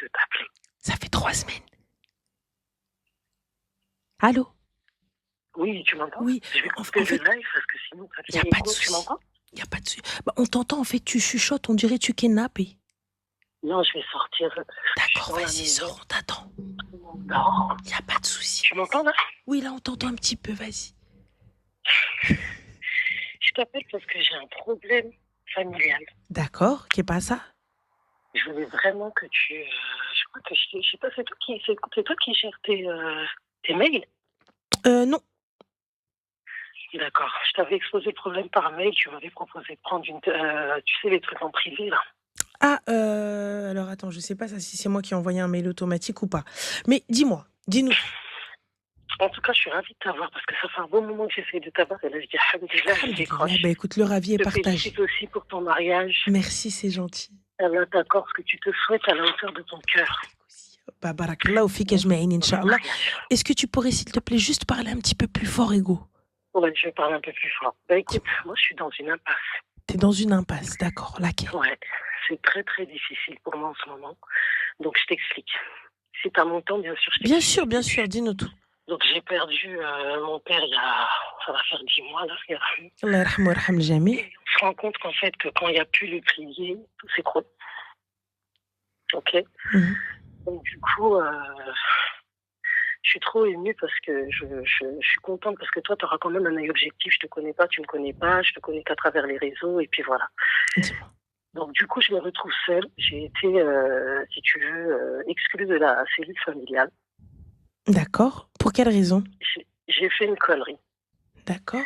de t'appeler. Ça fait 3 semaines. Allô? Oui, tu m'entends? Oui, Je vais en couper le fait, live parce que sinon ça il n'y a fait pas de écho. Tu souci. m'entends? Il n'y a pas de souci. Bah, on t'entend, en fait, tu chuchotes, on dirait tu kidnappé. Non, je vais sortir. Je suis D'accord, dans la vas-y, maison. sors, on t'attend. Non. Il n'y a pas de souci. Tu m'entends là? Oui, là, on t'entend un petit peu, vas-y. Je t'appelle parce que j'ai un problème familial. D'accord, qu'est pas ça? Je voulais vraiment que tu. Je crois que je sais pas, c'est toi qui gères tes mails? Non. D'accord. Je t'avais exposé le problème par mail. Tu m'avais proposé de prendre tu sais, les trucs en privé là. Ah, alors attends, je sais pas ça si c'est moi qui ai envoyé un mail automatique ou pas. Mais dis-moi, dis-nous tout. En tout cas, je suis ravie de t'avoir parce que ça fait un bon moment que j'essaie de t'avoir et là, je dis, alhamdoulilah, je Alhamdulillah, décroche. bah écoute, le ravi est Je te partagé. félicite aussi pour ton mariage. Merci, c'est gentil. Allah t'accorde ce que tu te souhaites à la hauteur de ton cœur. Bah, barakallahu fik Bon, ajma'in, pour le Inch'Allah. mariage. Est-ce que tu pourrais, s'il te plaît, juste parler un petit peu plus fort, Ego? Ouais, je vais parler un peu plus fort. Bah écoute, Dis-moi. moi, je suis dans une impasse. T'es dans une impasse, d'accord, laquelle? Ouais, c'est très, très difficile pour moi en ce moment. Donc, je t'explique. Si t'as mon temps, bien sûr, je t'explique du Bien sûr, début. dis-nous tout. Donc, j'ai perdu mon père ça va faire 10 mois, là. Allah yarhamou yarham al-jami'. Et on se rend compte qu'en fait, que quand il n'y a plus le pilier, tout s'écroule. Ok. Mhm. Donc, du coup, je suis trop émue parce que je suis contente parce que toi, tu auras quand même un œil objectif. Je te connais pas, tu me connais pas, je te connais qu'à travers les réseaux et puis voilà. Dis-moi. Donc du coup, je me retrouve seule. J'ai été, si tu veux, exclue de la cellule familiale. D'accord. Pour quelle raison? J'ai fait une connerie. D'accord.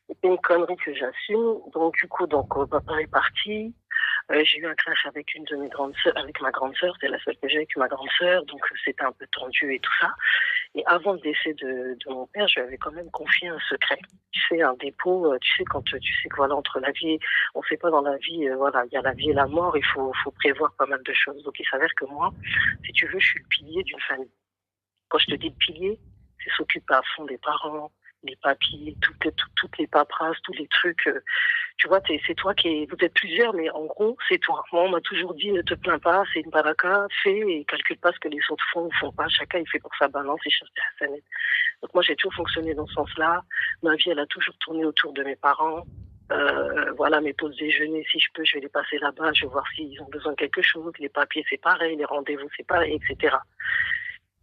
C'est une connerie que j'assume. Donc du coup, papa est parti. J'ai eu un clash avec une de mes grandes sœurs, avec ma grande sœur. C'est la seule que j'ai avec ma grande sœur. Donc c'était un peu tendu et tout ça. Et avant le décès de mon père, je lui avais quand même confié un secret. Tu sais, un dépôt, tu sais, quand tu sais que voilà, entre la vie, on ne sait pas dans la vie, voilà, il y a la vie et la mort, faut prévoir pas mal de choses. Donc il s'avère que moi, si tu veux, je suis le pilier d'une famille. Quand je te dis le pilier, c'est s'occuper à fond des parents, les papiers, toutes les paperasses, tous les trucs. Tu vois, c'est toi vous êtes plusieurs, mais en gros, c'est toi. Moi, on m'a toujours dit, ne te plains pas, c'est une baraka, fais et calcule pas ce que les autres font ou font pas. Chacun, il fait pour sa balance et cherche sa sanette. Donc moi, j'ai toujours fonctionné dans ce sens-là. Ma vie, elle a toujours tourné autour de mes parents. Voilà, mes pauses déjeuner, si je peux, je vais les passer là-bas, je vais voir s'ils ont besoin de quelque chose. Les papiers, c'est pareil, les rendez-vous, c'est pareil, etc.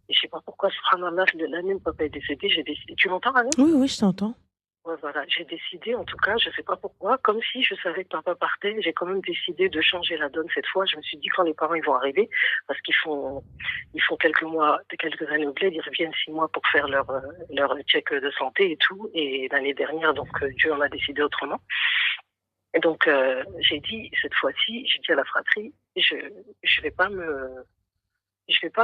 Et je sais pas pourquoi, subhanallah, l'année où papa est décédé, j'ai décidé. Tu m'entends, Anne? Oui, oui, je t'entends. Ouais, voilà, j'ai décidé, en tout cas, je sais pas pourquoi, comme si je savais que papa partait, j'ai quand même décidé de changer la donne cette fois. Je me suis dit quand les parents ils vont arriver, parce ils font quelques années au bled, ils reviennent 6 mois pour faire leur check de santé et tout. Et l'année dernière, donc Dieu en a décidé autrement. Et donc j'ai dit cette fois-ci, j'ai dit à la fratrie, je vais pas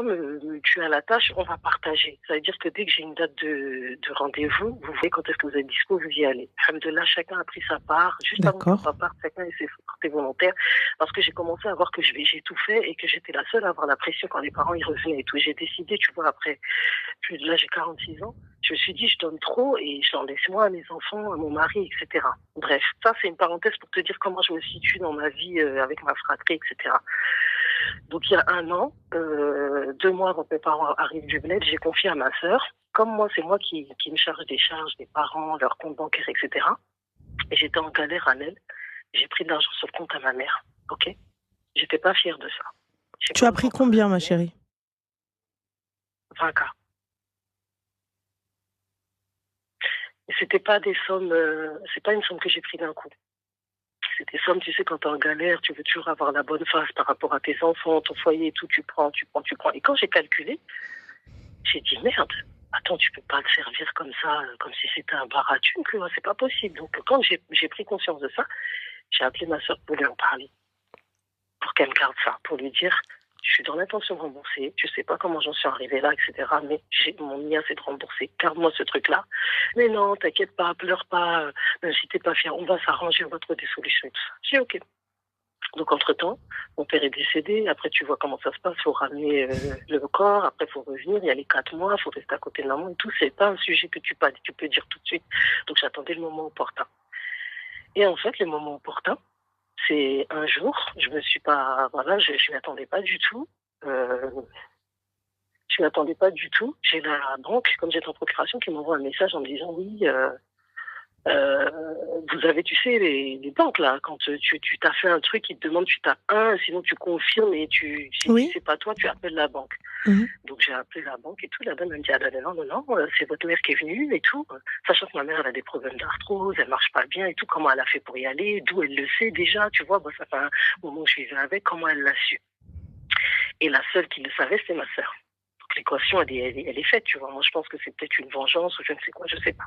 me tuer à la tâche, on va partager. Ça veut dire que dès que j'ai une date de rendez-vous, vous voyez quand est-ce que vous êtes dispo, vous y allez. Alhamdoulilah, chacun a pris sa part. Juste avant que D'accord. papa parte, chacun s'est porté volontaire. Parce que j'ai commencé à voir que j'ai tout fait et que j'étais la seule à avoir la pression quand les parents y revenaient et tout. J'ai décidé, tu vois, après, là j'ai 46 ans, je me suis dit, je donne trop et je l'en laisse moi à mes enfants, à mon mari, etc. Bref, ça c'est une parenthèse pour te dire comment je me situe dans ma vie avec ma fratrie, etc. Donc il y a 1 an, 2 mois avant que mes parents arrivent du bled, j'ai confié à ma sœur. Comme moi, c'est moi qui me charge des charges des parents, leurs comptes bancaires, etc. Et j'étais en galère à elle. J'ai pris de l'argent sur le compte à ma mère. Ok. J'étais pas fière de ça. J'ai Tu as commencé à pris en parler à combien, ma ma mère. chérie? 20K. Et c'était pas des sommes, c'est pas une somme que j'ai pris d'un coup. C'est des sommes, tu sais, quand t'es en galère, tu veux toujours avoir la bonne face par rapport à tes enfants, ton foyer et tout, tu prends. Et quand j'ai calculé, j'ai dit merde, attends, tu peux pas te servir comme ça, comme si c'était un bar à thunes, que c'est pas possible. Donc quand j'ai pris conscience de ça, j'ai appelé ma soeur pour lui en parler, pour qu'elle me garde ça, pour lui dire, je suis dans l'intention de rembourser, je sais pas comment j'en suis arrivée là, etc. Mais mon mien c'est de rembourser, garde-moi ce truc-là. Mais non, t'inquiète pas, pleure pas, même si t'es pas fière, on va s'arranger, on va trouver des solutions et tout ça. J'ai dit ok. Donc, entre-temps, mon père est décédé. Après, tu vois comment ça se passe. Il faut ramener le corps. Après, il faut revenir. Il y a les 4 mois. Il faut rester à côté de maman et tout. C'est pas un sujet que tu peux dire tout de suite. Donc, j'attendais le moment opportun. Et en fait, le moment opportun, c'est un jour. Je me suis pas, voilà, je m'y attendais pas du tout. Je ne m'attendais pas du tout. J'ai la banque, comme j'étais en procuration, qui m'envoie un message en me disant oui, vous avez, tu sais, les banques là, quand tu t'as fait un truc, ils te demandent, tu tapes un, sinon tu confirmes et si Oui. c'est pas toi, tu appelles la banque. Mhm. Donc j'ai appelé la banque et tout. La dame elle me dit ah ben non, c'est votre mère qui est venue et tout. Sachant que ma mère elle a des problèmes d'arthrose, elle marche pas bien et tout. Comment elle a fait pour y aller, d'où elle le sait déjà, tu vois. Bon, ça fait un moment que je vivais avec. Comment elle l'a su. Et la seule qui le savait, c'est ma sœur. Donc l'équation elle est faite, tu vois. Moi je pense que c'est peut-être une vengeance ou je ne sais quoi, je sais pas.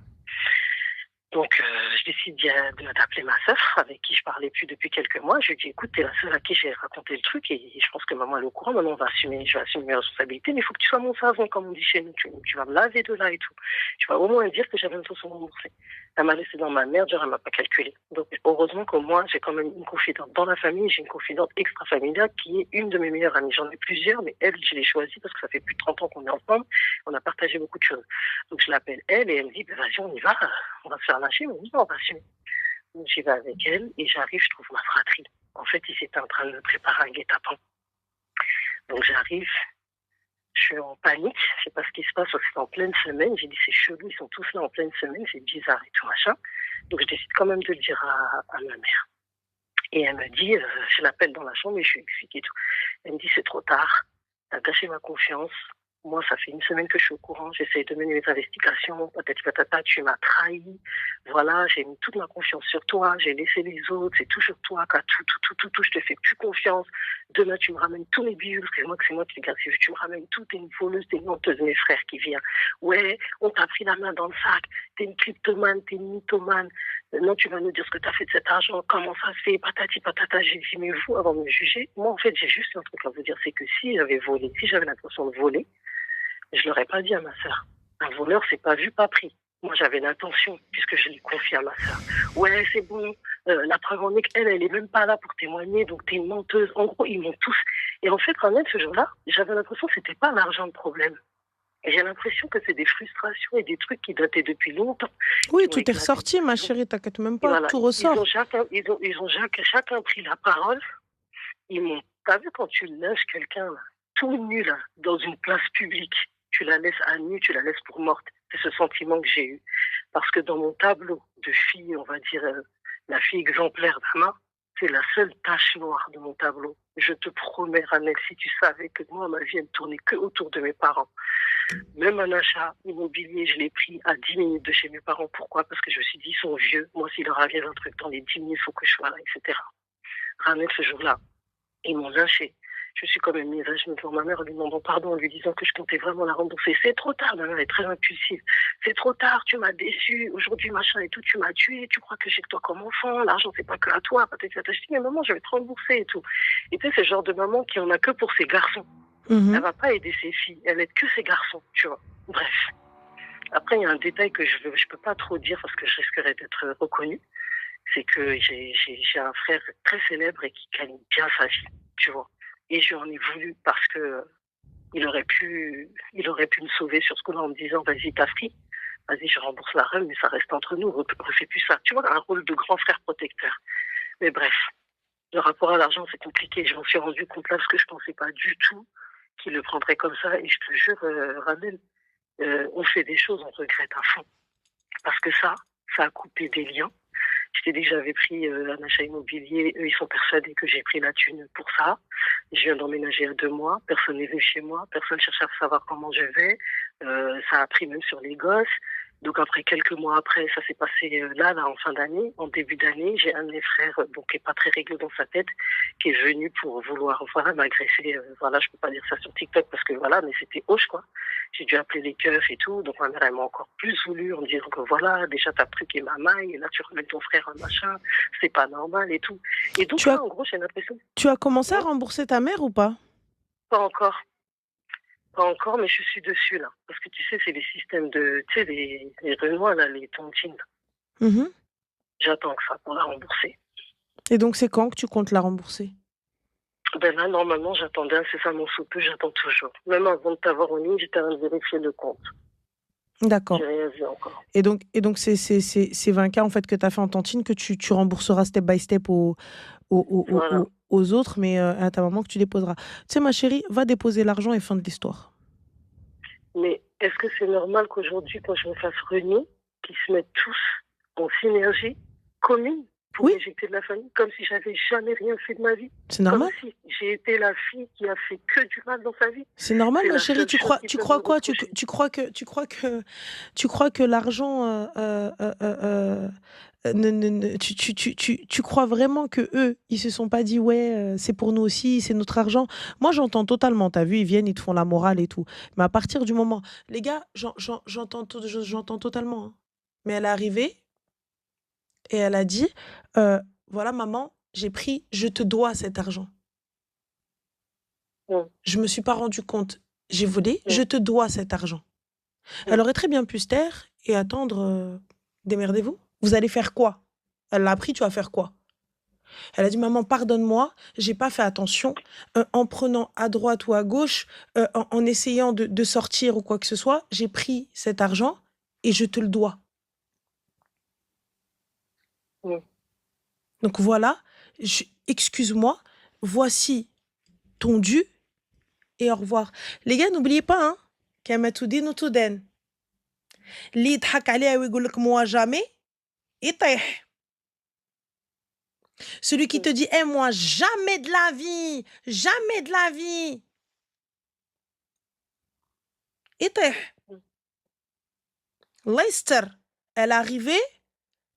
Donc, je décide d'appeler ma sœur, avec qui je parlais plus depuis quelques mois. Je lui dis, écoute, t'es la seule à qui j'ai raconté le truc et je pense que maman elle est au courant. Maintenant, je vais assumer mes responsabilités, mais il faut que tu sois mon savon, comme on dit chez nous. Tu vas me laver de là et tout. Tu vas au moins dire que j'avais une façon de rembourser. Elle m'a laissé dans ma merde, genre, elle m'a pas calculé. Donc, heureusement qu'au moins, j'ai quand même une confidente dans la famille. J'ai une confidente extra-familiale qui est une de mes meilleures amies. J'en ai plusieurs, mais elle, je l'ai choisie parce que ça fait plus de 30 ans qu'on est ensemble. On a partagé beaucoup de choses. Donc, je l'appelle elle et elle me dit, vas-y, on y va. On va se faire lâcher, mais on va assumer. Donc, j'y vais avec elle et j'arrive, je trouve ma fratrie. En fait, ils étaient en train de me préparer un guet-apens. Donc, j'arrive, je suis en panique, je sais pas ce qui se passe, parce que c'est en pleine semaine. J'ai dit, c'est chelou, ils sont tous là en pleine semaine, c'est bizarre et tout machin. Donc, je décide quand même de le dire à ma mère. Et elle me dit, je l'appelle dans la chambre et je lui explique et tout. Elle me dit, c'est trop tard, t'as gâché ma confiance. Moi, ça fait une semaine que je suis au courant, j'essaie de mener mes investigations, patati patata, tu m'as trahi. Voilà, j'ai mis toute ma confiance sur toi, j'ai laissé les autres, c'est toujours toi qui as tout, je te fais plus confiance. Demain, tu me ramènes tous mes bijoux, parce que c'est moi qui les garde, tu me ramènes tout, t'es une voleuse, t'es une menteuse, mes frères qui viennent. Ouais, on t'a pris la main dans le sac, t'es une kleptomane, t'es une mythomane. Non, tu vas nous dire ce que t'as fait de cet argent, comment ça se fait, patati patata. J'ai dit, mais vous, avant de me juger, moi, en fait, j'ai juste un truc à vous dire, c'est que si j'avais volé, si j'avais l'intention de voler, je l'aurais pas dit à ma sœur. Un voleur, c'est pas vu, pas pris. Moi, j'avais l'intention, puisque je l'ai confié à ma sœur. Ouais, c'est bon. La preuve en est qu'elle, elle est même pas là pour témoigner, donc t'es une menteuse. En gros, ils m'ont tous. Et en fait, quand même, ce jour-là, j'avais l'impression que c'était pas l'argent le problème. Et j'ai l'impression que c'est des frustrations et des trucs qui dataient depuis longtemps. Oui, tout est ressorti, ma chérie, t'inquiète même pas, voilà, tout ressort. Ils ont chacun pris la parole. Ils m'ont. T'as vu quand tu lynches quelqu'un, là, tout nu, là, dans une place publique, tu la laisses à nu, tu la laisses pour morte. C'est ce sentiment que j'ai eu. Parce que dans mon tableau de fille, on va dire, la fille exemplaire d'Ama, c'est la seule tache noire de mon tableau. Je te promets, Ranel, si tu savais que moi, ma vie, elle ne tournait que autour de mes parents. Même un achat immobilier, je l'ai pris à 10 minutes de chez mes parents. Pourquoi? Parce que je me suis dit, ils sont vieux. Moi, s'il leur arrive un truc dans les 10 minutes, il faut que je sois là, etc. Ranel, ce jour-là, ils m'ont lynché. Je suis quand même mise à genoux devant ma mère en lui demandant pardon, en lui disant que je comptais vraiment la rembourser. C'est trop tard, ma mère est très impulsive. C'est trop tard, tu m'as déçu, aujourd'hui machin et tout, tu m'as tué, tu crois que j'ai que toi comme enfant, l'argent c'est pas que à toi, peut-être que je dis mais maman, je vais te rembourser et tout. Et tu sais, c'est le genre de maman qui en a que pour ses garçons. Elle va pas aider ses filles, elle aide que ses garçons, tu vois. Bref. Après, il y a un détail que je peux pas trop dire parce que je risquerais d'être reconnue. C'est que j'ai un frère très célèbre et qui gagne bien sa vie, tu vois. Et je lui en ai voulu parce que il aurait pu me sauver sur ce coup-là en me disant vas-y, t'as pris, vas-y, je rembourse la rêve, mais ça reste entre nous, refais plus ça. Tu vois, un rôle de grand frère protecteur. Mais bref, le rapport à l'argent, c'est compliqué. Je m'en suis rendu compte là parce que je pensais pas du tout qu'il le prendrait comme ça. Et je te jure, Ramel, on fait des choses, on regrette à fond. Parce que ça a coupé des liens. Je t'ai dit que j'avais pris un achat immobilier. Eux, ils sont persuadés que j'ai pris la thune pour ça. Je viens d'emménager à 2 mois. Personne n'est venu chez moi. Personne cherche à savoir comment je vais. Ça a pris même sur les gosses. Donc après, quelques mois après, ça s'est passé là, en fin d'année. En début d'année, j'ai un de mes frères, qui est pas très réglé dans sa tête, qui est venu pour vouloir, voilà, m'agresser. Voilà, je peux pas dire ça sur TikTok parce que voilà, mais c'était hoche, quoi. J'ai dû appeler les keufs et tout. Donc ma mère, elle m'a encore plus voulu en me disant que voilà, déjà t'as truqué ma maille, et là tu remets ton frère un machin, c'est pas normal et tout. Et donc là, en gros, j'ai l'impression. Tu as commencé à rembourser ta mère ou pas? Pas encore. Pas encore, mais je suis dessus, là. Parce que tu sais, c'est les systèmes de, tu sais, les Renois, là, les tontines. J'attends que ça pour la rembourser. Et donc, c'est quand que tu comptes la rembourser? Ben là, normalement, j'attendais incessamment sous peu, j'attends toujours. Même avant de t'avoir en ligne, j'étais en train de vérifier le compte. D'accord. J'ai rien vu encore. Et donc c'est 20K en fait que tu as fait en tontine que tu rembourseras step by step Voilà. aux autres, mais à ta maman que tu déposeras. Tu sais, ma chérie, va déposer l'argent et fin de l'histoire. Mais est-ce que c'est normal qu'aujourd'hui, quand je me fasse renier, qu'ils se mettent tous en synergie commune pour Oui, m'éjecter de la famille, comme si j'avais jamais rien fait de ma vie, c'est comme normal. si j'ai été la fille qui a fait que du mal dans sa vie. C'est normal, C'est ma la chérie. seule chose qu'ils Tu peuvent me crois quoi? reprocher. Tu crois que l'argent, tu crois vraiment que eux, ils se sont pas dit, ouais, c'est pour nous aussi, c'est notre argent. Moi, j'entends totalement. T'as vu, ils viennent, ils te font la morale et tout. Mais à partir du moment, les gars, j'entends totalement, hein. Mais elle est arrivée et elle a dit, voilà, maman, je te dois cet argent. Mm, Je me suis pas rendu compte. J'ai volé, je mm, te dois cet argent. Elle mm. aurait très bien pu se taire et attendre, démerdez-vous. Vous allez faire quoi? Elle l'a appris, tu vas faire quoi? Elle a dit, maman, pardonne-moi, j'ai pas fait attention, en prenant à droite ou à gauche, en essayant de sortir ou quoi que ce soit, j'ai pris cet argent et je te le dois. Mm. Donc voilà, excuse-moi, voici ton dû et au revoir. Les gars, n'oubliez pas, hein, كما تدين تدان. اللي يضحك عليها ويقول لك moi jamais, يطيح. Celui qui te dit, eh, moi, jamais de la vie, jamais de la vie. يطيح. Leicester, elle est arrivée,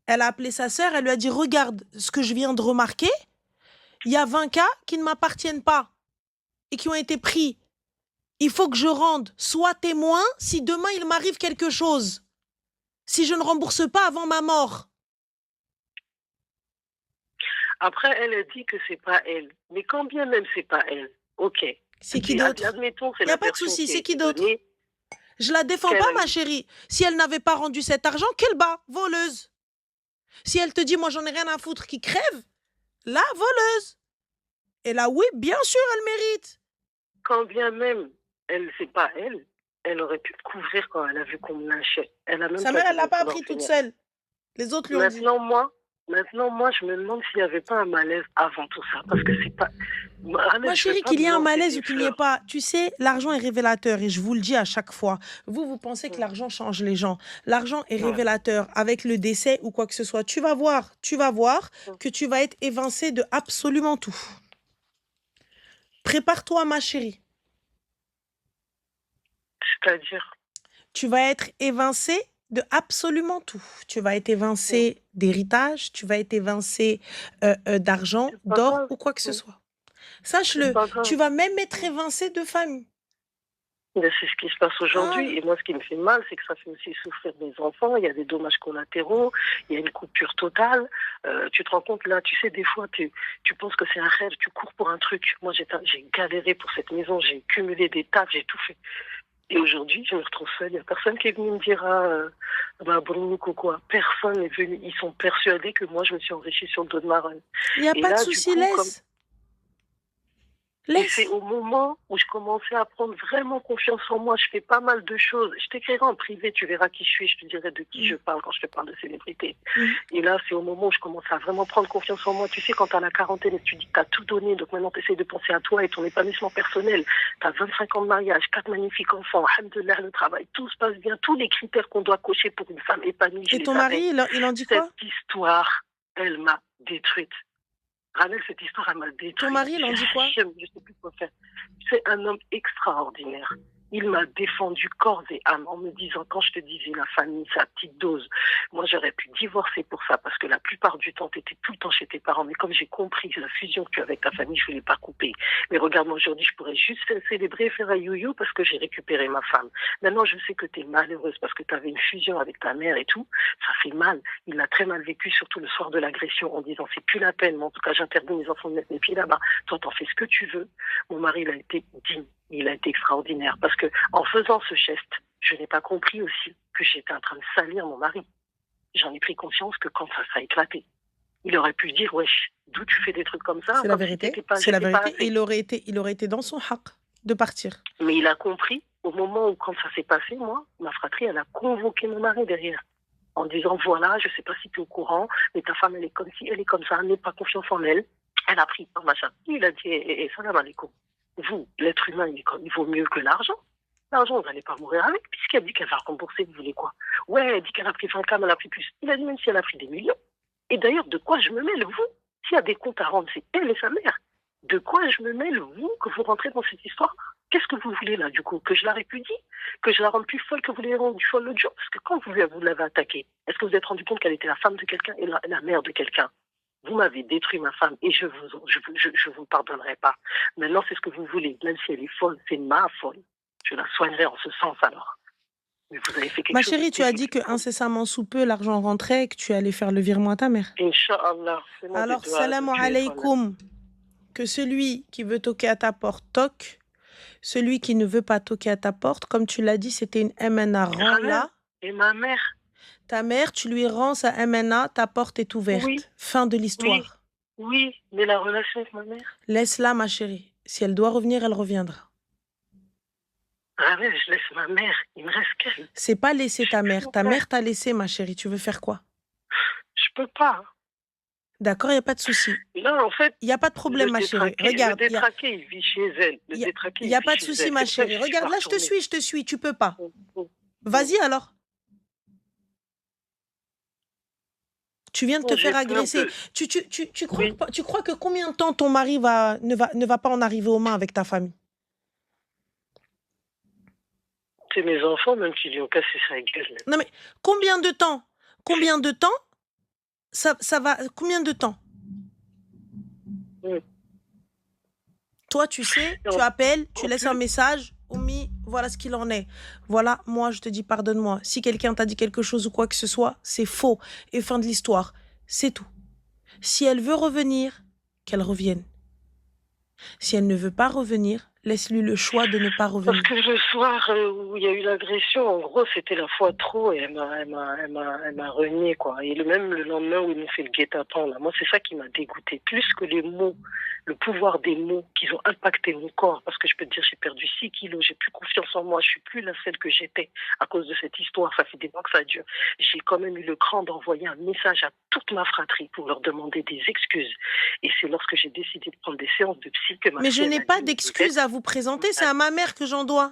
elle a appelé sa sœur, elle lui a dit, regarde ce que je viens de remarquer, il y a 20 cas qui ne m'appartiennent pas et qui ont été pris. Il faut que je rende, sois témoin si demain il m'arrive quelque chose, si je ne rembourse pas avant ma mort. Après, elle dit que c'est pas elle. Mais quand bien même c'est pas elle, ok. C'est qui d'autre? Admettons, c'est Il n'y a la pas de version souci, qui a c'est qui été d'autre? donnée. Je la défends pas, ma chérie. Si elle n'avait pas rendu cet argent, qu'elle bat, voleuse. Si elle te dit, moi j'en ai rien à foutre, qui crève, la voleuse. Et là, oui, bien sûr, elle mérite. Quand bien même c'est pas elle, elle aurait pu me couvrir quand elle a vu qu'on me lynchait. Elle a même Sa pas mère, elle dû l'a me pas vouloir appris toute venir. seule. Les autres lui ont dit. Maintenant, moi, je me demande s'il n'y avait pas un malaise avant tout ça. Parce que c'est pas. Ma Je veux chérie, pas qu'il y me ait un lancer malaise des ou qu'il n'y ait fleurs. pas, tu sais, l'argent est révélateur et je vous le dis à chaque fois. Vous pensez que l'argent change les gens. L'argent est révélateur avec le décès ou quoi que ce soit. Tu vas voir que tu vas être évincé de absolument tout. Prépare-toi, ma chérie. C'est-à-dire, Tu vas être évincé de absolument tout. Tu vas être évincé d'héritage, tu vas être évincé d'argent, c'est pas d'or grave. ou quoi que ce Mm. soit. C'est Sache-le, pas tu grave. vas même être évincé de famille. Mais c'est ce qui se passe Ah, aujourd'hui. Et moi, ce qui me fait mal, c'est que ça fait aussi souffrir mes enfants. Il y a des dommages collatéraux. Il y a une coupure totale. Tu te rends compte, là, tu sais, des fois, tu penses que c'est un rêve. Tu cours pour un truc. Moi, j'ai galéré pour cette maison. J'ai cumulé des tafs. J'ai tout fait. Et aujourd'hui, je me retrouve seule. Il n'y a personne qui est venu me dire, bah, Brooke ou quoi. Personne n'est venu. Ils sont persuadés que moi, je me suis enrichie sur le dos de ma reine. il n'y a Et pas de là, du souci, coup, comme laisse. et c'est Laisse. au moment où je commençais à prendre vraiment confiance en moi. Je fais pas mal de choses. Je t'écrirai en privé, tu verras qui je suis. Je te dirai de qui je parle quand je te parle de célébrité. Et là, c'est au moment où je commence à vraiment prendre confiance en moi. Tu sais, quand tu as la quarantaine et que tu dis que tu as tout donné, donc maintenant tu essaies de penser à toi et ton épanouissement personnel. Tu as 25 ans de mariage, 4 magnifiques enfants, alhamdoulilah, le travail, tout se passe bien. Tous les critères qu'on doit cocher pour une femme épanouie, je Et les ton avais. mari, il en dit quoi? Cette histoire, elle m'a détruite. Ramel, cette histoire, elle m'a détruite. Ton mari, il en dit quoi? Je sais plus quoi faire. C'est un homme extraordinaire. Il m'a défendu corps et âme en me disant, quand je te disais la famille, sa petite dose, moi j'aurais pu divorcer pour ça parce que la plupart du temps, tu étais tout le temps chez tes parents. Mais comme j'ai compris la fusion que tu as avec ta famille, je ne voulais pas couper. Mais regarde-moi aujourd'hui, je pourrais juste célébrer, faire un you-you parce que j'ai récupéré ma femme. Maintenant, je sais que tu es malheureuse parce que tu avais une fusion avec ta mère et tout. Ça fait mal. Il l'a très mal vécu, surtout le soir de l'agression, en disant, c'est plus la peine, mais en tout cas, j'interdis mes enfants de mettre mes pieds là-bas. Toi, t'en fais ce que tu veux. Mon mari, il a été digne. Il a été extraordinaire parce que en faisant ce geste, je n'ai pas compris aussi que j'étais en train de salir mon mari. J'en ai pris conscience que quand ça a éclaté, il aurait pu dire, wesh, d'où tu fais des trucs comme ça? C'est la vérité. C'est la vérité. Et il aurait été dans son haq de partir. Mais il a compris au moment où quand ça s'est passé, moi, ma fratrie, elle a convoqué mon mari derrière en disant, voilà, je sais pas si tu es au courant, mais ta femme, elle est comme ci, elle est comme ça, n'aie pas confiance en elle. Elle a pris par machin. Il a dit, salam alaikum. Vous, l'être humain, il vaut mieux que l'argent. L'argent, vous n'allez pas mourir avec, puisqu'elle dit qu'elle va rembourser, vous voulez quoi? Ouais, elle dit qu'elle a pris 20 cam, elle a pris plus. Il a dit même si elle a pris des millions. Et d'ailleurs, de quoi je me mêle, vous? S'il y a des comptes à rendre, c'est elle et sa mère. De quoi je me mêle, vous, que vous rentrez dans cette histoire? Qu'est-ce que vous voulez là, du coup? Que je la répudie? Que je la rende plus folle que vous l'avez rendue folle l'autre jour? Parce que quand vous l'avez attaquée, est-ce que vous êtes rendu compte qu'elle était la femme de quelqu'un et la mère de quelqu'un? Vous m'avez détruit ma femme et je vous pardonnerai pas. Maintenant, c'est ce que vous voulez. Même si elle est folle, c'est ma folle. Je la soignerai en ce sens alors. Mais vous avez fait quelque Ma chose chérie, tu as dit que incessamment sous peu, l'argent rentrait et que tu allais faire le virement à ta mère. Inch'Allah. Alors, salam alaikum. Que celui qui veut toquer à ta porte toque. Celui qui ne veut pas toquer à ta porte, comme tu l'as dit, c'était une MNA. Rends-la. Et ma mère? Ta mère, tu lui rends sa MNA, ta porte est ouverte. Oui. Fin de l'histoire. Oui, mais la relation avec ma mère? Laisse-la, ma chérie. Si elle doit revenir, elle reviendra. Ah ouais, je laisse ma mère. Il me reste qu'elle. C'est pas laisser ta mère. Ta mère t'a laissé, ma chérie. Tu veux faire quoi? Je peux pas. D'accord, il n'y a pas de souci. Là, en fait, il n'y a pas de problème, ma chérie. Regarde. Le détraqué, il vit chez elle. Il n'y a pas de souci, ma chérie. Regarde, là, je te suis. Tu peux pas. Vas-y, alors. Tu viens de te faire agresser. Tu crois que combien de temps ton mari ne va pas en arriver aux mains avec ta famille? C'est mes enfants même qui lui ont cassé sa gueule. Non mais combien de temps ça va? Combien de temps? Toi, tu sais, tu appelles, tu laisses un message. Oumi, voilà ce qu'il en est. Voilà, moi, je te dis pardonne-moi. Si quelqu'un t'a dit quelque chose ou quoi que ce soit, c'est faux. Et fin de l'histoire. C'est tout. Si elle veut revenir, qu'elle revienne. Si elle ne veut pas revenir, laisse-lui le choix de ne pas revenir. Parce que le soir où il y a eu l'agression, en gros, c'était la fois trop et elle m'a renié, quoi. Et même le lendemain où ils m'ont fait le guet-apens, là, moi, c'est ça qui m'a dégoûté. Plus que les mots, le pouvoir des mots qui ont impacté mon corps. Parce que je peux te dire, j'ai perdu 6 kilos, j'ai plus confiance en moi, je suis plus la celle que j'étais à cause de cette histoire. Ça fait des mois que ça dure. J'ai quand même eu le cran d'envoyer un message à toute ma fratrie pour leur demander des excuses. Et c'est lorsque j'ai décidé de prendre des séances de psy que ma Mais je n'ai pas d'excuses à vous présenter, c'est à ma mère que j'en dois.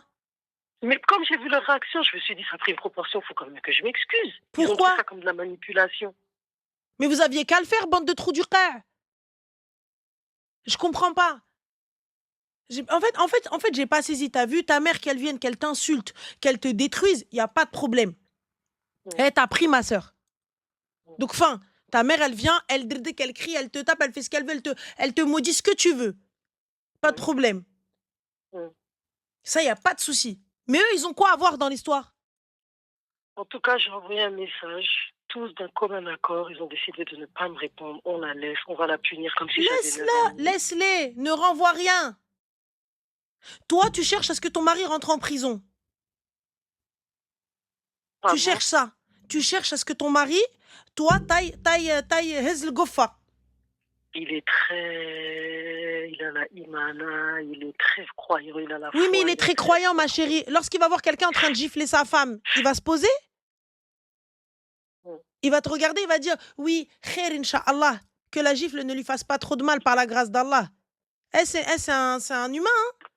Mais comme j'ai vu leur réaction, je me suis dit, ça a pris une proportion, il faut quand même que je m'excuse. Pourquoi? Ils ont fait ça comme de la manipulation. Mais vous aviez qu'à le faire, bande de trous du cœur. Je comprends pas. En fait, j'ai pas saisi. T'as vu ta mère qu'elle vienne, qu'elle t'insulte, qu'elle te détruise, il n'y a pas de problème. Elle t'a pris, ma sœur. Donc, ta mère, elle vient, elle dès qu'elle crie, elle te tape, elle fait ce qu'elle veut, elle te maudit ce que tu veux. Pas de problème. Ça, il n'y a pas de souci. Mais eux, ils ont quoi à voir dans l'histoire? En tout cas, j'ai envoyé un message. Tous d'un commun accord, ils ont décidé de ne pas me répondre. On la laisse, on va la punir comme si laisse-les, ne renvoie rien. Toi, tu cherches à ce que ton mari rentre en prison. Tu cherches ça. Tu cherches à ce que ton mari, toi, taille Hazel Goffa. Il est très... Il a la imana, il est très croyant, il a la foi. Oui, mais il est très croyant, ma chérie. Lorsqu'il va voir quelqu'un en train de gifler sa femme, il va se poser? Il va te regarder, il va dire, oui, khair, incha'Allah, que la gifle ne lui fasse pas trop de mal par la grâce d'Allah. C'est un humain, hein?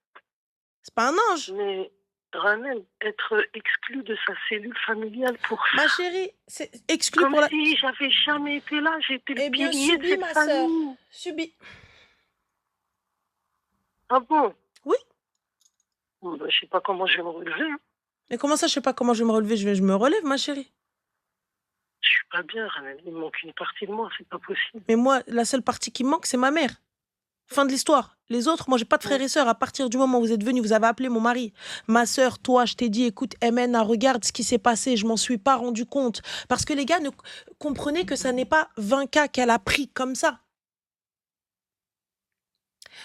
C'est pas un ange. Mais Ramel, être exclu de sa cellule familiale pour ça. Ma chérie, c'est exclu comme pour la... si j'avais jamais été là, j'étais le pilier de cette famille. Subi. Ah bon? Oui. Bon, je sais pas comment je vais me relever. Hein. Mais comment ça, je sais pas comment je vais me relever? Je me relève, ma chérie. Je suis pas bien, Ramel. Il me manque une partie de moi, c'est pas possible. Mais moi, la seule partie qui me manque, c'est ma mère. Fin de l'histoire. Les autres, moi, j'ai pas de frères et sœurs. À partir du moment où vous êtes venus, vous avez appelé mon mari. Ma sœur, toi, je t'ai dit, écoute, MN, regarde ce qui s'est passé. Je m'en suis pas rendu compte. Parce que les gars, comprenaient que ça n'est pas 20K qu'elle a pris comme ça.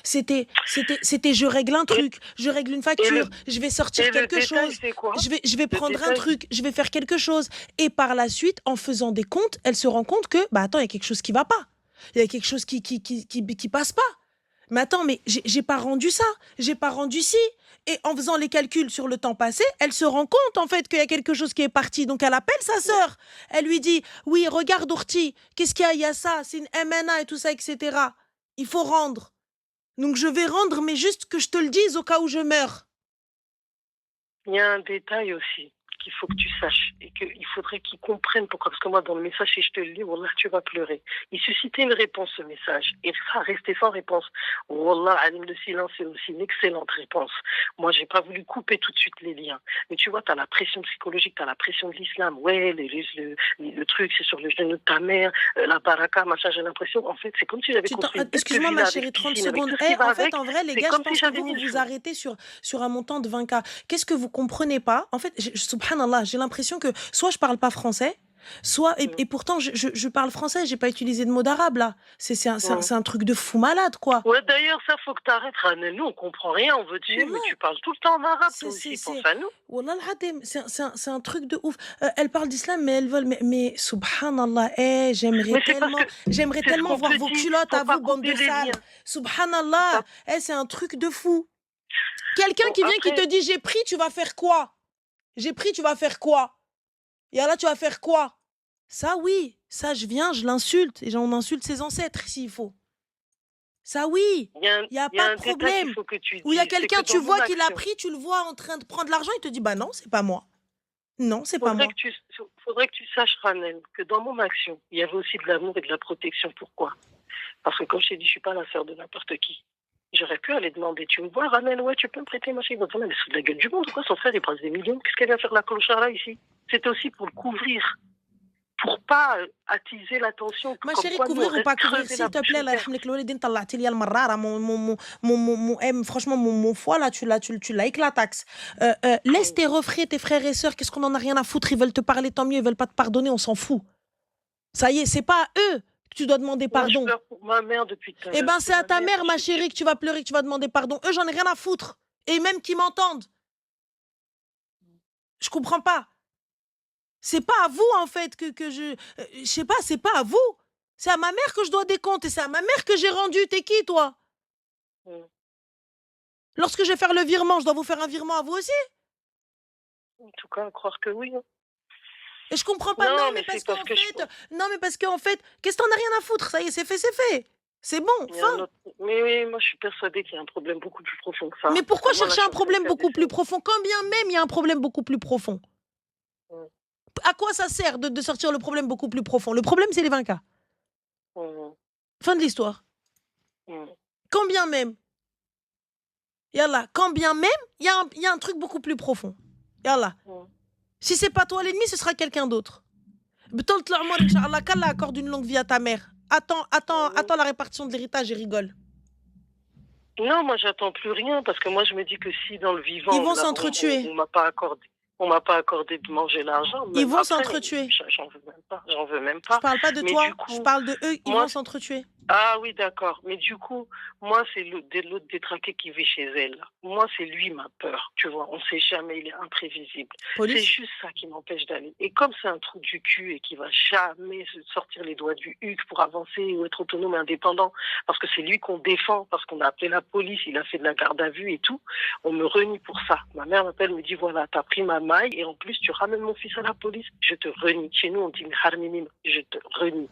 C'était, je règle un truc, je règle une facture, je vais sortir quelque chose, je vais prendre un truc, je vais faire quelque chose. Et par la suite, en faisant des comptes, elle se rend compte que, attends, il y a quelque chose qui va pas. Il y a quelque chose qui passe pas. Mais attends, mais j'ai pas rendu ça, j'ai pas rendu ci. Et en faisant les calculs sur le temps passé, elle se rend compte, en fait, qu'il y a quelque chose qui est parti. Donc, elle appelle sa sœur. Elle lui dit, oui, regarde, Orti, qu'est-ce qu'il y a? Il y a ça, c'est une MNA et tout ça, etc. Il faut rendre. Donc, je vais rendre, mais juste que je te le dise au cas où je meurs. Il y a un détail aussi qu'il faut que tu saches et qu'il faudrait qu'ils comprennent pourquoi. Parce que moi, dans le message, si je te le lis, Wallah, tu vas pleurer. Il suscitait une réponse, ce message. Et ça restait sans réponse. Wallah, Alim, le silence, c'est aussi une excellente réponse. Moi, j'ai pas voulu couper tout de suite les liens. Mais tu vois, tu as la pression psychologique, tu as la pression de l'islam. Ouais, le truc, c'est sur le genou de ta mère, la baraka, machin, j'ai l'impression. En fait, c'est comme si j'avais construit une Excuse-moi, ma chérie, 30 secondes. En vrai, les gars, je pense que vous vous arrêtez sur un montant de 20K. Qu'est-ce que vous comprenez pas? En fait, subhanallah, j'ai l'impression que soit je parle pas français, soit et pourtant je parle français, j'ai pas utilisé de mots d'arabe là. C'est un truc de fou malade quoi. Ouais, d'ailleurs, ça faut que t'arrêtes, Ranel. Nous, on comprend rien, on veut dessus, mais tu parles tout le temps en arabe, toi aussi, pense à nous. Wallah al-Hadim, c'est un truc de ouf. Elle parle d'islam, mais elle veut, mais subhanallah, j'aimerais tellement voir vos culottes à vous, bande de sales. Subhanallah, c'est un truc de fou. Quelqu'un qui vient qui te dit j'ai pris, tu vas faire quoi? J'ai pris, tu vas faire quoi? Et là, tu vas faire quoi? Ça, oui. Ça, je viens, je l'insulte. Et on insulte ses ancêtres, s'il faut. Ça, oui. Il n'y a pas de problème. Ou il y a quelqu'un, tu vois qu'il a pris, tu le vois en train de prendre l'argent, il te dit, bah non, c'est pas moi. Non, c'est pas moi. Faudrait que tu saches, Ranel, que dans mon action, il y avait aussi de l'amour et de la protection. Pourquoi? Parce que comme je t'ai dit, je suis pas la sœur de n'importe qui. J'aurais pu aller demander, tu me vois, Ranel, ouais, tu peux me prêter ma chérie? Il va dire, mais c'est de la gueule du monde, quoi, son frère, il passe des millions. Qu'est-ce qu'elle vient faire la clochard ici? C'était aussi pour le couvrir. Pour pas attiser l'attention. Ma chérie, couvrir ou pas couvrir, s'il te plaît, franchement, mon foie, là, tu l'as éclataxe. Laisse tes refrains, tes frères et sœurs, qu'est-ce qu'on en a rien à foutre? Ils veulent te parler, tant mieux, ils veulent pas te pardonner, on s'en fout. Ça y est, c'est pas à eux que tu dois demander pardon. Moi, je pleure pour ma mère depuis tout à l'heure. Eh ben, c'est à ta mère, ma chérie, que tu vas pleurer, que tu vas demander pardon. Eux, j'en ai rien à foutre. Et même qu'ils m'entendent. Je comprends pas. C'est pas à vous, en fait, que je sais pas, c'est pas à vous. C'est à ma mère que je dois des comptes et c'est à ma mère que j'ai rendu. T'es qui, toi? Lorsque je vais faire le virement, je dois vous faire un virement à vous aussi? En tout cas, croire que oui. Et je comprends pas. Non, mais parce qu'en fait, qu'est-ce que t'en as rien à foutre? Ça y est, c'est fait, c'est fait. C'est bon, fin. Mais moi, je suis persuadée qu'il y a un problème beaucoup plus profond que ça. Mais pourquoi chercher un problème beaucoup plus profond? Quand bien même il y a un problème beaucoup plus profond. À quoi ça sert de sortir le problème beaucoup plus profond? Le problème, c'est les 20K. Fin de l'histoire. Quand bien même, yallah, quand bien même, il y a un truc beaucoup plus profond. Yallah. Si c'est pas toi l'ennemi, ce sera quelqu'un d'autre. Qu'Allah accorde une longue vie à ta mère. Attends la répartition de l'héritage et rigole. Non, moi, j'attends plus rien parce que moi, je me dis que si dans le vivant, ils vont s'entretuer. On m'a pas accordé de manger l'argent. Ils vont s'entretuer. J'en veux même pas. Je parle pas de toi, je parle de eux, ils vont s'entretuer. Ah oui, d'accord. Mais du coup, moi, c'est l'autre détraqué qui vit chez elle. Moi, c'est lui ma peur. Tu vois, on sait jamais, il est imprévisible. C'est juste ça qui m'empêche d'aller. Et comme c'est un trou du cul et qu'il va jamais se sortir les doigts du huc pour avancer ou être autonome et indépendant, parce que c'est lui qu'on défend, parce qu'on a appelé la police, il a fait de la garde à vue et tout, on me renie pour ça. Ma mère m'appelle, me dit, voilà, t'as pris ma maille et en plus, tu ramènes mon fils à la police, je te renie. Chez nous, on dit, je te renie.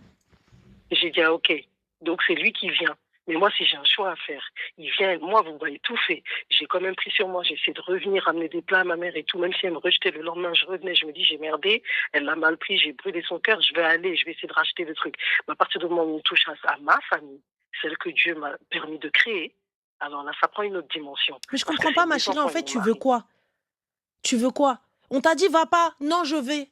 J'ai dit, ah, ok. Donc, c'est lui qui vient. Mais moi, si j'ai un choix à faire, il vient, moi, vous voyez tout fait. J'ai quand même pris sur moi, j'ai essayé de revenir, ramener des plats à ma mère et tout, même si elle me rejetait le lendemain, je revenais, je me dis, j'ai merdé, elle l'a mal pris, j'ai brûlé son cœur, je vais essayer de racheter le truc. Mais à partir du moment où on touche à ma famille, celle que Dieu m'a permis de créer, alors là, ça prend une autre dimension. Mais je comprends pas, ma chérie, en fait, tu veux quoi? Tu veux quoi? On t'a dit, va pas. Non, je vais.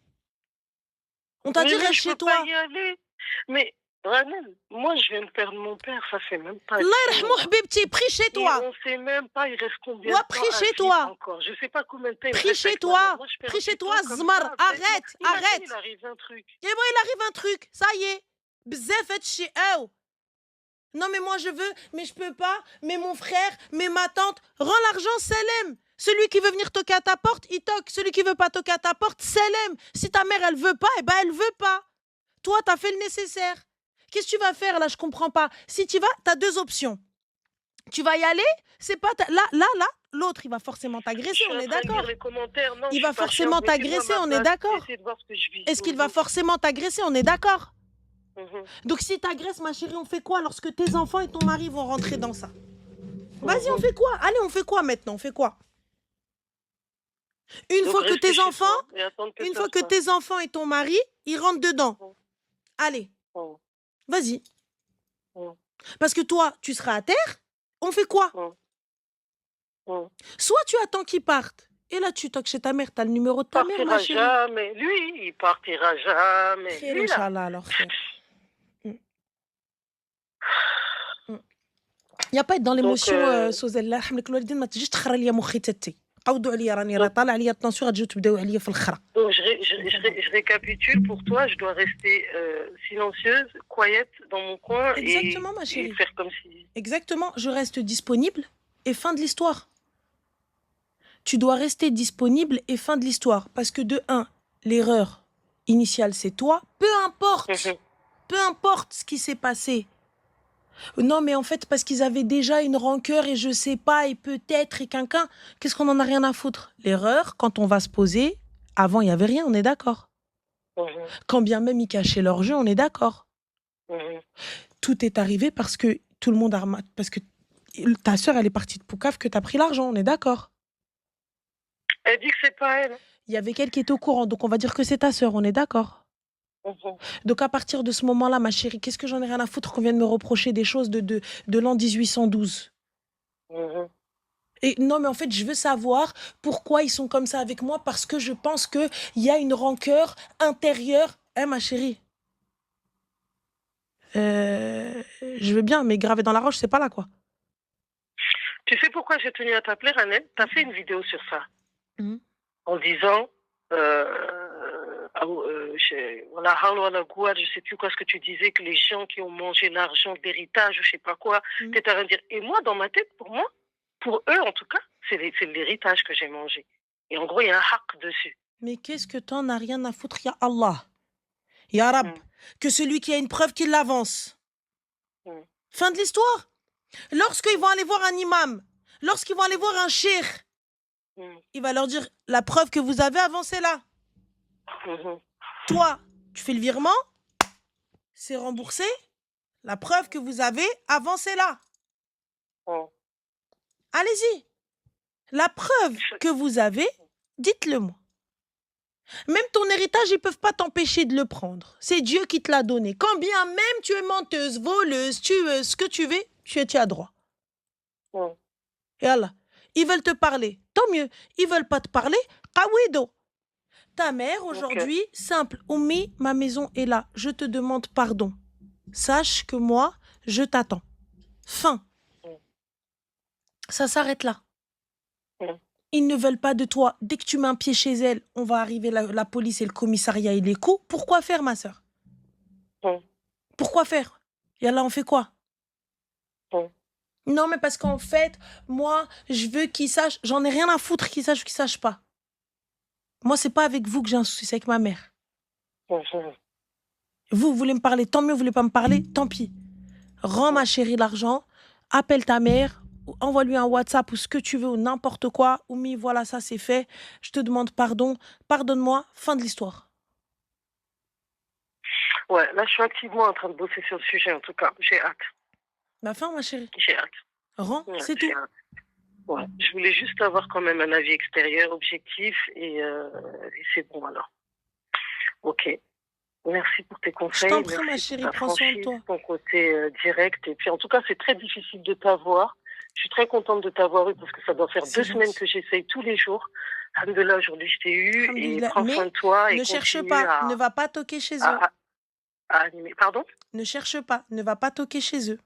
On t'a dit, reste chez toi. Je peux pas y aller. Mais, Ranel, moi, je viens de perdre mon père, ça fait même pas... Allah yarhamou habibti, prie chez toi. Et on sait même pas, il reste combien de temps prie chez toi. Encore. Je sais pas combien de temps. Prie chez toi. Prie chez toi, Zmar. Arrête. Il arrive un truc. Et bon, il arrive un truc. Ça y est. Bzef chez eux. Non, mais moi, je veux, mais je peux pas. Mais mon frère, mais ma tante. Rends l'argent, Selem. Celui qui veut venir toquer à ta porte, il toque. Celui qui veut pas toquer à ta porte, Selem. Si ta mère, elle veut pas, eh ben, elle veut pas. Toi, t'as fait le nécessaire. Qu'est-ce que tu vas faire là? Je comprends pas. Si tu vas, tu as deux options. Tu vas y aller, c'est pas là, l'autre il va forcément t'agresser, on est d'accord. Il va forcément t'agresser, on est d'accord. Est-ce qu'il va forcément t'agresser, on est d'accord. Donc si t'agresses, ma chérie, on fait quoi lorsque tes enfants et ton mari vont rentrer dans ça? Vas-y, on fait quoi? Allez, on fait quoi maintenant? On fait quoi? Une Donc fois que tes enfants, réfléchis-toi et attends que une ça fois se que passe. tes enfants et ton mari, ils rentrent dedans. Mm, Allez, mm, vas-y. mm, Parce que toi, tu seras à terre. On fait quoi? mm, mm. Soit tu attends qu'ils partent. Et là, tu toques chez ta mère. T'as le numéro de ta mère, ma Partira chérie. jamais. Lui, il partira jamais. Khair, Lui, là. Inch'Allah, alors, khair. Il n'y a pas être dans Donc, l'émotion, Sozella. حملك الوالدين ما تجيش تخرى ليا مخي تتي. قودوا عليا راني راه donc, طالع عليا الطنسيون غتجيو تبداو عليا في الخرا. donc je récapitule pour toi. Je dois rester silencieuse, quiet dans mon coin Exactement, ma et chérie. faire comme si... Exactement, je reste disponible et fin de l'histoire. Tu dois rester disponible et fin de l'histoire. Parce que de un, l'erreur initiale, c'est toi. Peu importe ce qui s'est passé. Non, mais en fait, parce qu'ils avaient déjà une rancœur et je sais pas, et peut-être, et quelqu'un, qu'est-ce qu'on en a rien à foutre? L'erreur, quand on va se poser, avant, il n'y avait rien, on est d'accord. Quand bien même ils cachaient leur jeu, on est d'accord. Tout est arrivé parce que tout le monde a remarqué, parce que ta sœur, elle est partie de Poucave, que tu as pris l'argent, on est d'accord. Elle dit que c'est pas elle. Il y avait quelqu'un qui était au courant, donc on va dire que c'est ta sœur, on est d'accord. Donc à partir de ce moment-là, ma chérie, qu'est-ce que j'en ai rien à foutre qu'on vienne me reprocher des choses de l'an 1812? Et non, mais en fait, je veux savoir pourquoi ils sont comme ça avec moi, parce que je pense qu'il y a une rancœur intérieure. Hein, ma chérie? Je veux bien, mais gravé dans la roche, c'est pas là, quoi. Tu sais pourquoi j'ai tenu à t'appeler, Ranel? T'as fait une vidéo sur ça. En disant... voilà, je sais plus quoi ce que tu disais, que les gens qui ont mangé l'argent d'héritage, je sais pas quoi, t'étais à rien dire. Et moi, dans ma tête, pour eux en tout cas, c'est l'héritage que j'ai mangé. Et en gros, il y a un haq dessus. Mais qu'est-ce que t'en as rien à foutre, ya Allah, ya Rab, que celui qui a une preuve qu'il l'avance. Fin de l'histoire. Lorsqu'ils vont aller voir un imam, lorsqu'ils vont aller voir un cheikh, il va leur dire, la preuve que vous avez, avancée là. Toi, tu fais le virement, c'est remboursé. La preuve que vous avez, avancez là. Allez-y. La preuve que vous avez, dites-le moi. Même ton héritage, ils peuvent pas t'empêcher de le prendre. C'est Dieu qui te l'a donné. Quand bien même tu es menteuse, voleuse, tueuse, ce que tu veux, tu as droit. Et Allah, ils veulent te parler, tant mieux. Ils veulent pas te parler, qawido. Ta mère, aujourd'hui, simple. Oumi, ma maison est là. Je te demande pardon. Sache que moi, je t'attends. Fin. Ça s'arrête là. Ils ne veulent pas de toi. Dès que tu mets un pied chez elle, on va arriver la police et le commissariat et les coups. Pourquoi faire, ma sœur? Pourquoi faire? Et là, on fait quoi? Non, mais parce qu'en fait, moi, je veux qu'ils sachent. J'en ai rien à foutre qu'ils sachent ou qu'ils sachent pas. Moi, c'est pas avec vous que j'ai un souci, c'est avec ma mère. Vous voulez me parler, tant mieux, vous voulez pas me parler, tant pis. Rends ma chérie l'argent, appelle ta mère, envoie-lui un WhatsApp ou ce que tu veux, ou n'importe quoi. Oumi, voilà, ça c'est fait. Je te demande pardon, pardonne-moi, fin de l'histoire. Ouais, là je suis activement en train de bosser sur le sujet, en tout cas, j'ai hâte. Ma fin, ma chérie. J'ai hâte. Rends, c'est tout. Ouais. Je voulais juste avoir quand même un avis extérieur, objectif, et c'est bon alors. Ok. Merci pour tes conseils. Je t'en prie, ma chérie, prends soin de toi. Ton côté direct. Et puis, en tout cas, c'est très difficile de t'avoir. Je suis très contente de t'avoir eu parce que ça doit faire 2 semaines que j'essaye tous les jours. Alhamdoulilah, aujourd'hui, je t'ai eu. Et prends soin de toi. Ne cherche pas, ne va pas toquer chez eux. Pardon? Ne cherche pas, ne va pas toquer chez eux.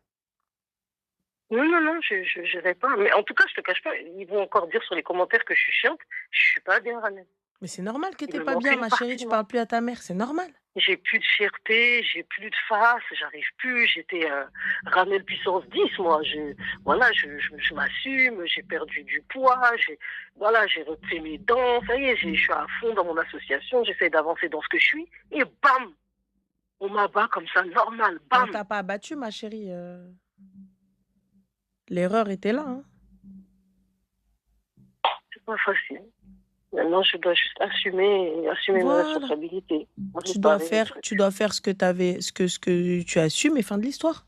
Non, je vais pas. Mais en tout cas, je te cache pas, ils vont encore dire sur les commentaires que je suis chiante. Je suis pas bien, Ranel. Mais c'est normal que t'es pas bien, ma chérie, tu parles plus à ta mère, c'est normal. J'ai plus de fierté, j'ai plus de face, j'arrive plus, j'étais Ranel puissance 10, moi. Je m'assume, j'ai perdu du poids, j'ai refait mes dents, ça y est, je suis à fond dans mon association, j'essaie d'avancer dans ce que je suis, et bam! On m'abat comme ça, normal, bam! On t'a pas abattu, ma chérie. L'erreur était là, hein. C'est pas facile. Maintenant, je dois juste assumer mes responsabilités. Tu dois faire ce que tu assumes et fin de l'histoire.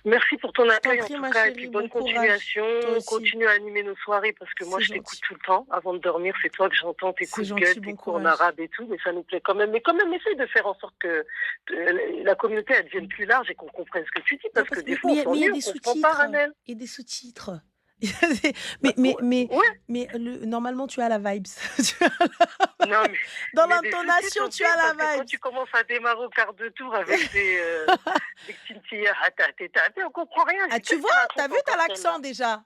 Merci pour ton Je t'en accueil en prie, tout ma cas, et chérie, puis bon bonne courage. continuation. Toi aussi, Continue à animer nos soirées parce que moi c'est je t'écoute gentil. tout le temps. Avant de dormir, c'est toi que j'entends, tes C'est coups de gueule, gentil, tes bon cours en courage. arabe et tout, mais ça nous plaît quand même. Mais quand même, essaye de faire en sorte que la communauté elle devienne plus large et qu'on comprenne ce que tu dis Non, parce que des mais fois on il y a s'ennuie, on des comprend pas, sous-titres. Ranel. Il y a des sous-titres. Bah, Mais, mais, mais, ouais, normalement, tu as la vibes. non Dans mais des sous-titres l'intonation, tu aussi as parce que la quand vibes. tu commences à démarrer au quart de tour avec des tintillas, on comprend rien. Je Ah, dis tu qu'est-ce vois, qu'elle t'as raconte vu, t'as encore l'accent celle-là? déjà.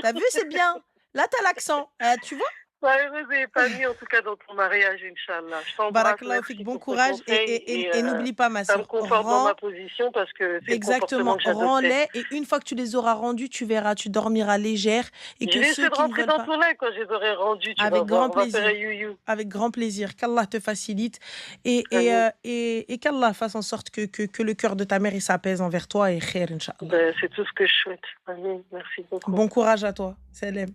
T'as vu, c'est bien. Là, t'as l'accent. Tu vois? Sois heureuse et épanouie en tout cas dans ton mariage, Inch'Allah. Je t'embrasse, Barakallahu fik, merci bon pour ce courage. conseil Et n'oublie pas, ma ça me sœur, conforte dans ma position parce que c'est le comportement exactement, que j'adoptais. rends-les. Et une fois que tu les auras rendus, tu verras, tu dormiras légère. Et Je que vais ceux essayer de qui ne rentrer veulent dans pas, ton lit quand je les aurai rendus, tu vas avec voir. grand On va faire un plaisir. you-you. Avec grand plaisir. Qu'Allah te facilite. Amin. Et qu'Allah fasse en sorte que le cœur de ta mère il s'apaise envers toi. Et khair, Inch'Allah. Ben, c'est tout ce que je souhaite. Amin. Merci beaucoup. Bon courage à toi. Salam.